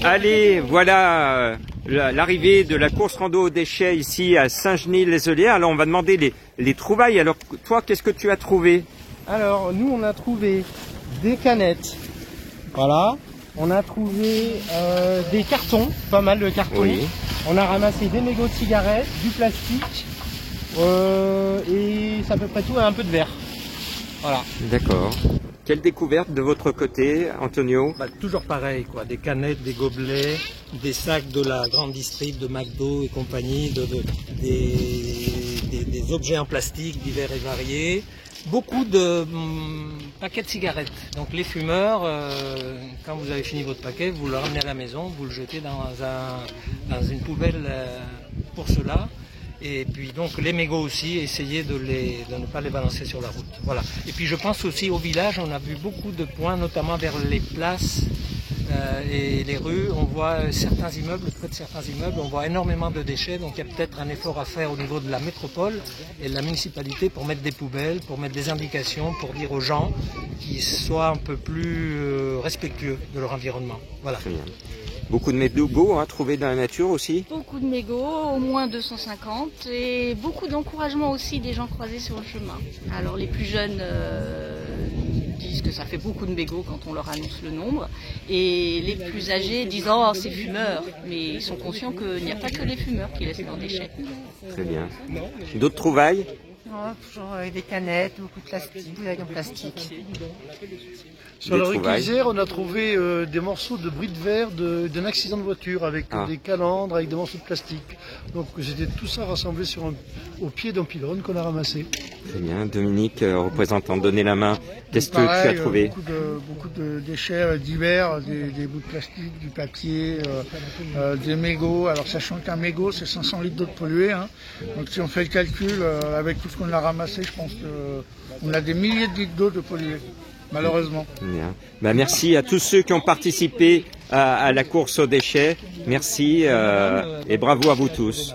Allez, voilà l'arrivée de la course rando aux déchets ici à Saint-Genis-les-Eulières. Alors on va demander les trouvailles. Alors toi, qu'est-ce que tu as trouvé? Alors nous on a trouvé des canettes, voilà. On a trouvé des cartons, pas mal de cartons. Oui. On a ramassé des mégots de cigarettes, du plastique et c'est à peu près tout, et un peu de verre. Voilà. D'accord. Quelle découverte de votre côté, Antonio? Toujours pareil, quoi. Des canettes, des gobelets, des sacs de la grande distrib, de McDo et compagnie, des objets en plastique divers et variés. Beaucoup de paquets de cigarettes. Donc les fumeurs, quand vous avez fini votre paquet, vous le ramenez à la maison, vous le jetez dans une poubelle pour cela. Et puis donc les mégots aussi, essayez de ne pas les balancer sur la route. Voilà. Et puis je pense aussi au village, on a vu beaucoup de points, notamment vers les places et les rues. On voit certains immeubles, près de certains immeubles, on voit énormément de déchets. Donc il y a peut-être un effort à faire au niveau de la métropole et de la municipalité pour mettre des poubelles, pour mettre des indications, pour dire aux gens qu'ils soient un peu plus respectueux de leur environnement. Voilà. Très bien. Beaucoup de mégots trouvés dans la nature aussi? Beaucoup de mégots, au moins 250, et beaucoup d'encouragement aussi des gens croisés sur le chemin. Alors les plus jeunes disent que ça fait beaucoup de mégots quand on leur annonce le nombre, et les plus âgés disent « Oh, c'est fumeur », mais ils sont conscients qu'il n'y a pas que les fumeurs qui laissent leurs déchets. Très bien. D'autres trouvailles? Toujours des canettes, beaucoup de plastique, des bagues en plastique. Sur la rue Kayser, on a trouvé des morceaux de bris de verre d'un accident de voiture avec des calandres, avec des morceaux de plastique. Donc c'était tout ça rassemblé au pied d'un pylône qu'on a ramassé. Très bien. Dominique, représentant, donnez la main. Qu'est-ce que tu as trouvé? Beaucoup de déchets divers, des bouts de plastique, du papier, des mégots. Alors sachant qu'un mégot c'est 500 litres d'eau de polluée. Hein. Donc si on fait le calcul, avec tout ce qu'on a ramassé, je pense qu'on a des milliers de litres d'eau de polluée. Malheureusement. Bien. Merci à tous ceux qui ont participé à la course aux déchets. Merci et bravo à vous tous.